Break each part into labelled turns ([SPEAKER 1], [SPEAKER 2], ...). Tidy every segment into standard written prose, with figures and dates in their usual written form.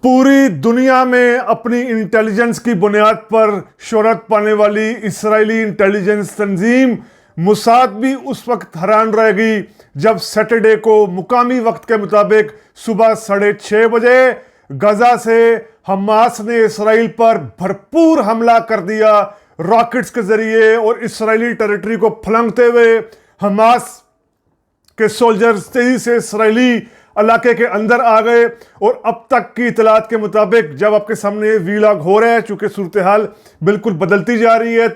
[SPEAKER 1] پوری دنیا میں اپنی انٹیلیجنس کی بنیاد پر شہرت پانے والی اسرائیلی انٹیلیجنس تنظیم موساد بھی اس وقت حیران رہ گئی جب سیٹرڈے کو مقامی وقت کے مطابق صبح 6:30 بجے غزہ سے حماس نے اسرائیل پر بھرپور حملہ کر دیا راکٹس کے ذریعے، اور اسرائیلی ٹیریٹری کو پھلانگتے ہوئے حماس کے سولجرز تیزی سے اسرائیلی علاقے کے اندر آ گئے۔ اور اب تک کی اطلاعات کے مطابق، جب آپ کے سامنے ویلاگ ہو رہا ہے، چونکہ صورتحال بالکل بدلتی جا رہی ہے،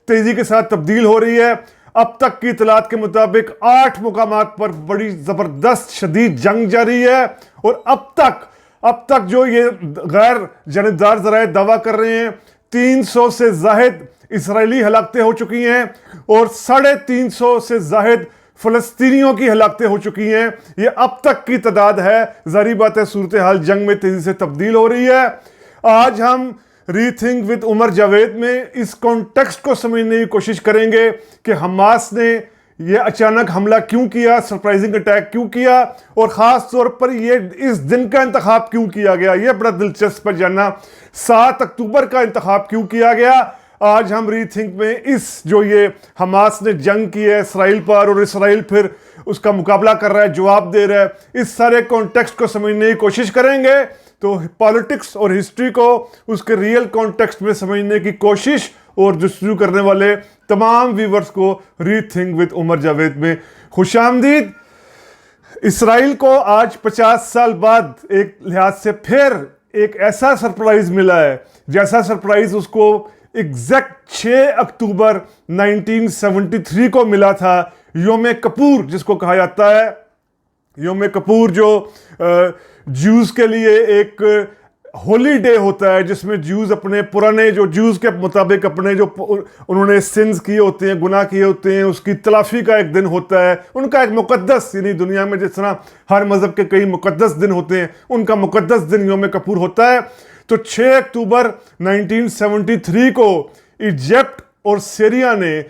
[SPEAKER 1] تیزی کے ساتھ تبدیل ہو رہی ہے، اب تک کی اطلاعات کے مطابق 8 مقامات پر بڑی زبردست شدید جنگ جاری ہے۔ اور اب تک جو یہ غیر جانبدار ذرائع دعویٰ کر رہے ہیں، 300 سے زائد اسرائیلی ہلاکتیں ہو چکی ہیں اور 350 سے زائد فلسطینیوں کی ہلاکتیں ہو چکی ہیں۔ یہ اب تک کی تعداد ہے۔ ظاہری بات ہے صورتحال جنگ میں تیزی سے تبدیل ہو رہی ہے۔ آج ہم ری تھنک وتھ عمر جاوید میں اس کانٹیکسٹ کو سمجھنے کی کوشش کریں گے کہ حماس نے یہ اچانک حملہ کیوں کیا، سرپرائزنگ اٹیک کیوں کیا، اور خاص طور پر یہ اس دن کا انتخاب کیوں کیا گیا۔ یہ بڑا دلچسپ ہے جاننا 7 اکتوبر کا انتخاب کیوں کیا گیا۔ آج ہم ری تھنک میں جو یہ حماس نے جنگ کی ہے اسرائیل پر، اور اسرائیل پھر اس کا مقابلہ کر رہا ہے، جواب دے رہا ہے، اس سارے کانٹیکسٹ کو سمجھنے کی کوشش کریں گے۔ تو پالیٹکس اور ہسٹری کو اس کے ریئل کانٹیکسٹ میں سمجھنے کی کوشش اور جستجو کرنے والے تمام ویورز کو ری تھنک وتھ عمر جاوید میں خوش آمدید۔ اسرائیل کو آج 50 سال بعد ایک لحاظ سے پھر ایک ایسا سرپرائز ملا ہے جیسا سرپرائز اس کو ایگزیکٹ 6 اکتوبر 1973 کو ملا تھا، یوم کپور جس کو کہا جاتا ہے۔ یوم کپور جو جیوز کے لیے ایک ہولی ڈے ہوتا ہے، جس میں جیوز اپنے پرانے جو جیوز کے مطابق اپنے جو انہوں نے سنز کیے ہوتے ہیں، گناہ کیے ہوتے ہیں، اس کی تلافی کا ایک دن ہوتا ہے، ان کا ایک مقدس، یعنی دنیا میں جس طرح ہر مذہب کے کئی مقدس دن ہوتے ہیں، ان کا مقدس دن یوم کپور ہوتا ہے۔ تو 6 اکتوبر 1973 کو ایجپٹ اور سیریا نے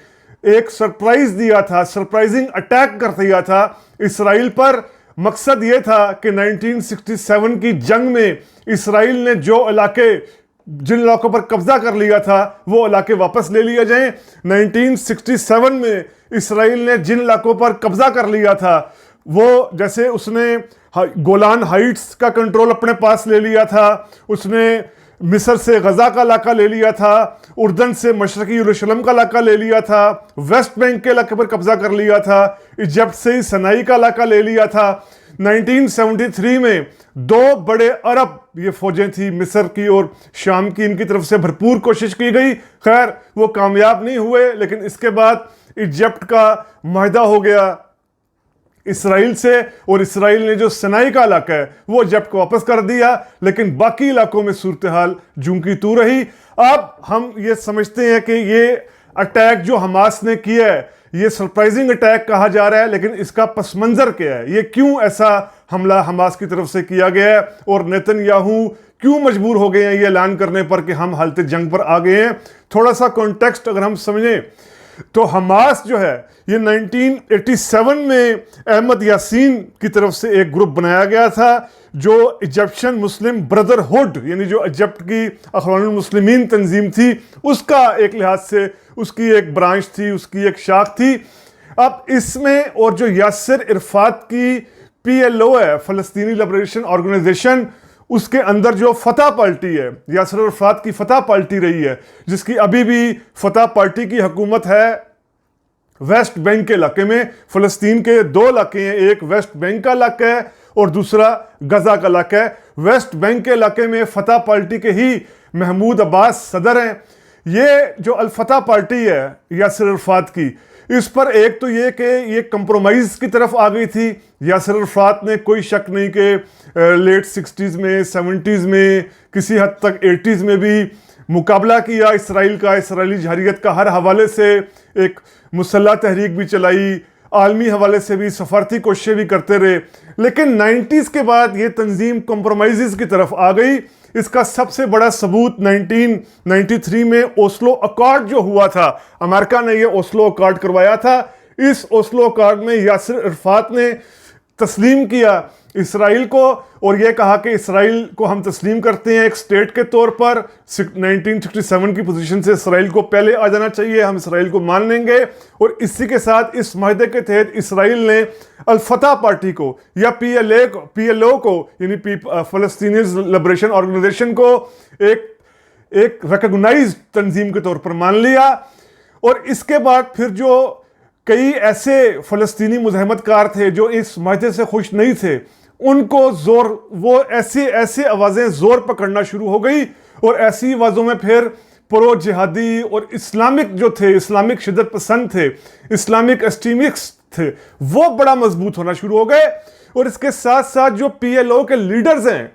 [SPEAKER 1] ایک سرپرائز دیا تھا، سرپرائزنگ اٹیک کر دیا تھا اسرائیل پر۔ مقصد یہ تھا کہ 1967 کی جنگ میں اسرائیل نے جن علاقوں پر قبضہ کر لیا تھا وہ علاقے واپس لے لیا جائیں۔ 1967 میں اسرائیل نے جن علاقوں پر قبضہ کر لیا تھا، وہ جیسے اس نے گولان ہائٹس کا کنٹرول اپنے پاس لے لیا تھا، اس نے مصر سے غزہ کا علاقہ لے لیا تھا، اردن سے مشرقی یروشلم کا علاقہ لے لیا تھا، ویسٹ بینک کے علاقے پر قبضہ کر لیا تھا، ایجپٹ سے سنائی کا علاقہ لے لیا تھا۔ 1973 میں 2 بڑے عرب یہ فوجیں تھیں، مصر کی اور شام کی، ان کی طرف سے بھرپور کوشش کی گئی، خیر وہ کامیاب نہیں ہوئے۔ لیکن اس کے بعد ایجپٹ کا معاہدہ ہو گیا اسرائیل سے، اور اسرائیل نے جو سنائی کا علاقہ ہے وہ ایجپٹ کو واپس کر دیا، لیکن باقی علاقوں میں صورتحال جوں کی توں رہی۔ اب ہم یہ سمجھتے ہیں کہ یہ اٹیک جو حماس نے کیا ہے، یہ سرپرائزنگ اٹیک کہا جا رہا ہے، لیکن اس کا پس منظر کیا ہے؟ یہ کیوں ایسا حملہ حماس کی طرف سے کیا گیا ہے، اور نیتن یاہو کیوں مجبور ہو گئے ہیں یہ اعلان کرنے پر کہ ہم حالت جنگ پر آ گئے ہیں؟ تھوڑا سا کانٹیکسٹ اگر ہم سمجھیں تو حماس جو ہے یہ 1987 میں احمد یاسین کی طرف سے ایک گروپ بنایا گیا تھا، جو ایجپشن مسلم بردرہڈ، یعنی جو ایجپٹ کی اخوان المسلمین تنظیم تھی، اس کا ایک لحاظ سے اس کی ایک برانچ تھی، اس کی ایک شاخ تھی۔ اب اس میں اور جو یاسر عرفات کی PLO ہے، فلسطینی لبریشن آرگنائزیشن، اس کے اندر جو فتح پارٹی ہے، یاسر عرفات کی فتح پارٹی رہی ہے، جس کی ابھی بھی فتح پارٹی کی حکومت ہے ویسٹ بینک کے علاقے میں۔ فلسطین کے 2 علاقے ہیں، ایک ویسٹ بینک کا علاقہ ہے اور دوسرا غزہ کا علاقہ ہے۔ ویسٹ بینک کے علاقے میں فتح پارٹی کے ہی محمود عباس صدر ہیں۔ یہ جو الفتح پارٹی ہے یاسر عرفات کی، اس پر ایک تو یہ کہ یہ کمپرومائز کی طرف آ گئی تھی۔ یاسر عرفات نے کوئی شک نہیں کہ لیٹ 60s میں 70s میں کسی حد تک 80s میں بھی مقابلہ کیا اسرائیل کا، اسرائیلی جارحیت کا ہر حوالے سے، ایک مسلح تحریک بھی چلائی، عالمی حوالے سے بھی سفارتی کوششیں بھی کرتے رہے۔ لیکن 90s کے بعد یہ تنظیم کمپرومائزز کی طرف آ گئی۔ اس کا سب سے بڑا ثبوت 1993 میں اوسلو اکارڈ جو ہوا تھا، امریکہ نے یہ اوسلو اکارڈ کروایا تھا۔ اس اوسلو اکارڈ میں یاسر عرفات نے تسلیم کیا اسرائیل کو اور یہ کہا کہ اسرائیل کو ہم تسلیم کرتے ہیں ایک سٹیٹ کے طور پر. 1967 کی پوزیشن سے اسرائیل کو پہلے آ جانا چاہیے, ہم اسرائیل کو مان لیں گے. اور اسی کے ساتھ اس معاہدے کے تحت اسرائیل نے الفتح پارٹی کو یا پی ایل او کو یعنی فلسطینیز لبریشن آرگنائزیشن کو ایک ریکگنائزڈ تنظیم کے طور پر مان لیا. اور اس کے بعد پھر جو کئی ایسے فلسطینی مزاحمت کار تھے جو اس معاہدے سے خوش نہیں تھے, ان کو وہ ایسے آوازیں زور پکڑنا شروع ہو گئی, اور ایسی آوازوں میں پھر پرو جہادی اور اسلامک جو تھے, اسلامک شدت پسند تھے, اسلامک ایکسٹریمسٹ تھے, وہ بڑا مضبوط ہونا شروع ہو گئے. اور اس کے ساتھ ساتھ جو پی ایل او کے لیڈرز ہیں,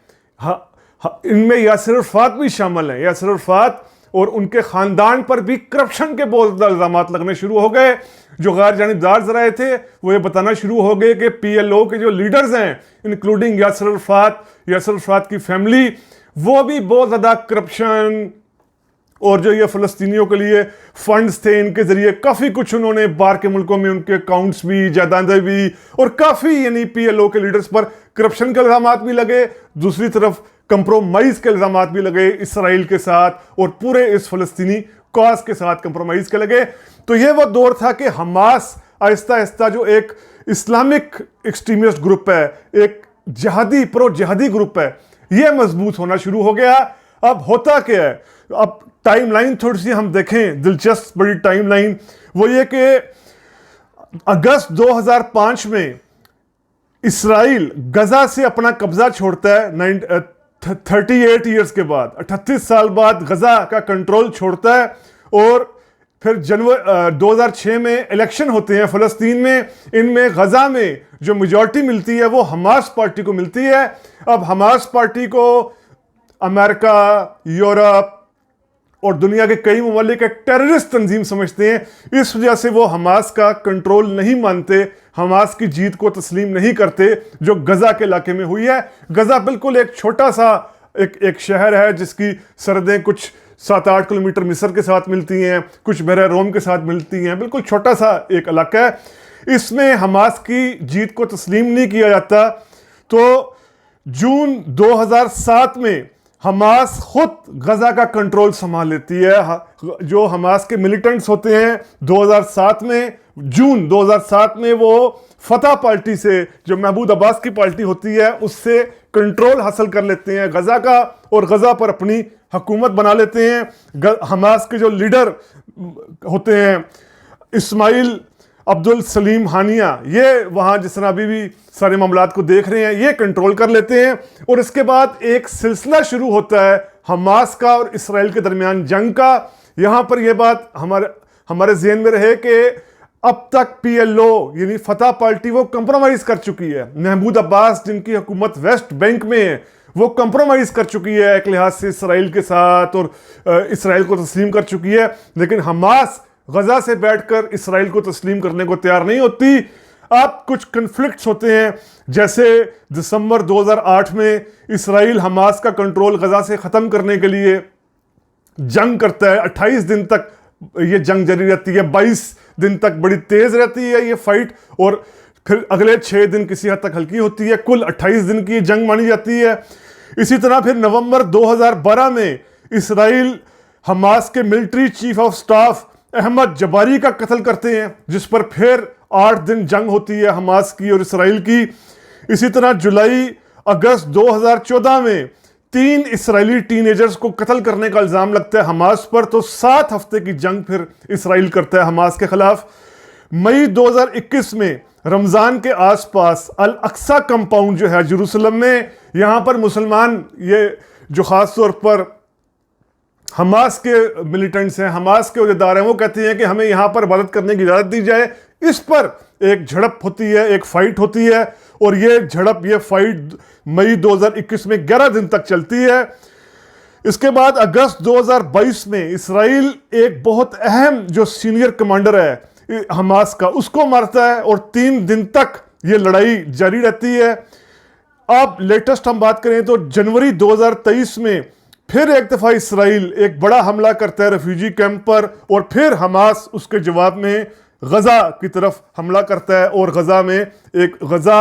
[SPEAKER 1] ان میں یاسر عرفات بھی شامل ہیں. یاسر عرفات اور ان کے خاندان پر بھی کرپشن کے بہت زیادہ الزامات لگنے شروع ہو گئے. جو غیر جانبدار ذرائع تھے وہ یہ بتانا شروع ہو گئے کہ پی ایل او کے جو لیڈرز ہیں انکلوڈنگ یاسر عرفات کی فیملی, وہ بھی بہت زیادہ کرپشن اور جو یہ فلسطینیوں کے لیے فنڈز تھے ان کے ذریعے کافی کچھ انہوں نے باہر کے ملکوں میں ان کے اکاؤنٹس بھی, جائیدادیں بھی, اور کافی یعنی پی ایل او کے لیڈرز پر کرپشن کے الزامات بھی لگے. دوسری طرف کمپرومائز کے الزامات بھی لگے اسرائیل کے ساتھ اور پورے اس فلسطینی کاز کے ساتھ کمپرومائز کے لگے. تو یہ وہ دور تھا کہ حماس آہستہ آہستہ جو ایک اسلامک ایکسٹریمسٹ گروپ ہے, ایک پرو جہادی گروپ ہے, یہ مضبوط ہونا شروع ہو گیا. اب ہوتا کیا ہے, اب ٹائم لائن تھوڑی سی ہم دیکھیں, دلچسپ بڑی ٹائم لائن, وہ یہ کہ اگست 2005 میں اسرائیل غزہ سے اپنا قبضہ چھوڑتا ہے 38 ایئرز کے بعد, 38 سال بعد غزہ کا کنٹرول چھوڑتا ہے. اور پھر 2006 میں الیکشن ہوتے ہیں فلسطین میں, ان میں غزہ میں جو میجورٹی ملتی ہے وہ حماس پارٹی کو ملتی ہے. اب حماس پارٹی کو امریکہ, یورپ اور دنیا کے کئی ممالک ایک ٹیررسٹ تنظیم سمجھتے ہیں. اس وجہ سے وہ حماس کا کنٹرول نہیں مانتے, حماس کی جیت کو تسلیم نہیں کرتے جو غزہ کے علاقے میں ہوئی ہے. غزہ بالکل ایک چھوٹا سا ایک شہر ہے جس کی سرحدیں کچھ 7-8 کلومیٹر مصر کے ساتھ ملتی ہیں, کچھ بحیرہ روم کے ساتھ ملتی ہیں, بالکل چھوٹا سا ایک علاقہ ہے. اس میں حماس کی جیت کو تسلیم نہیں کیا جاتا. تو جون 2007 میں حماس خود غزہ کا کنٹرول سنبھال لیتی ہے. جو حماس کے ملیٹنٹس ہوتے ہیں 2007 میں, جون 2007 میں وہ فتح پارٹی سے, جو محمود عباس کی پارٹی ہوتی ہے, اس سے کنٹرول حاصل کر لیتے ہیں غزہ کا, اور غزہ پر اپنی حکومت بنا لیتے ہیں. حماس کے جو لیڈر ہوتے ہیں اسماعیل عبدالسلیم ہانیہ, یہ وہاں جس طرح ابھی بھی سارے معاملات کو دیکھ رہے ہیں, یہ کنٹرول کر لیتے ہیں. اور اس کے بعد ایک سلسلہ شروع ہوتا ہے حماس کا اور اسرائیل کے درمیان جنگ کا. یہاں پر یہ بات ہمارے ذہن میں رہے کہ اب تک پی ایل او یعنی فتح پارٹی وہ کمپرومائز کر چکی ہے. محمود عباس جن کی حکومت ویسٹ بینک میں ہے وہ کمپرومائز کر چکی ہے ایک لحاظ سے اسرائیل کے ساتھ, اور اسرائیل کو تسلیم کر چکی ہے. لیکن حماس غزہ سے بیٹھ کر اسرائیل کو تسلیم کرنے کو تیار نہیں ہوتی. اب کچھ کنفلکٹس ہوتے ہیں, جیسے دسمبر 2008 میں اسرائیل حماس کا کنٹرول غزہ سے ختم کرنے کے لیے جنگ کرتا ہے. 28 دن تک یہ جنگ جاری رہتی ہے, 22 دن تک بڑی تیز رہتی ہے یہ فائٹ, اور پھر اگلے 6 دن کسی حد تک ہلکی ہوتی ہے. کل 28 دن کی یہ جنگ مانی جاتی ہے. اسی طرح پھر نومبر 2012 میں اسرائیل حماس کے military chief of staff Ahmed Jabari کا قتل کرتے ہیں, جس پر پھر 8 دن جنگ ہوتی ہے حماس کی اور اسرائیل کی. اسی طرح جولائی اگست 2014 میں 3 اسرائیلی ٹین ایجرز کو قتل کرنے کا الزام لگتا ہے حماس پر. تو 7 ہفتے کی جنگ پھر اسرائیل کرتا ہے حماس کے خلاف. مئی 2021 میں رمضان کے آس پاس الاقصی کمپاؤنڈ جو ہے جروسلم میں, یہاں پر مسلمان یہ جو خاص طور پر حماس کے ملیٹنٹس ہیں, حماس کے عہدیدار ہیں, وہ کہتے ہیں کہ ہمیں یہاں پر عبادت کرنے کی اجازت دی جائے. اس پر ایک جھڑپ ہوتی ہے, ایک فائٹ ہوتی ہے, اور یہ فائٹ مئی 2021 میں 11 دن تک چلتی ہے. اس کے بعد اگست 2022 میں اسرائیل ایک بہت اہم جو سینئر کمانڈر ہے حماس کا, اس کو مارتا ہے, اور 3 دن تک یہ لڑائی جاری رہتی ہے. اب لیٹسٹ ہم بات کریں تو جنوری 2023 میں پھر ایک دفعہ اسرائیل ایک بڑا حملہ کرتا ہے ریفیوجی کیمپ پر, اور پھر حماس اس کے جواب میں غزہ کی طرف حملہ کرتا ہے, اور غزہ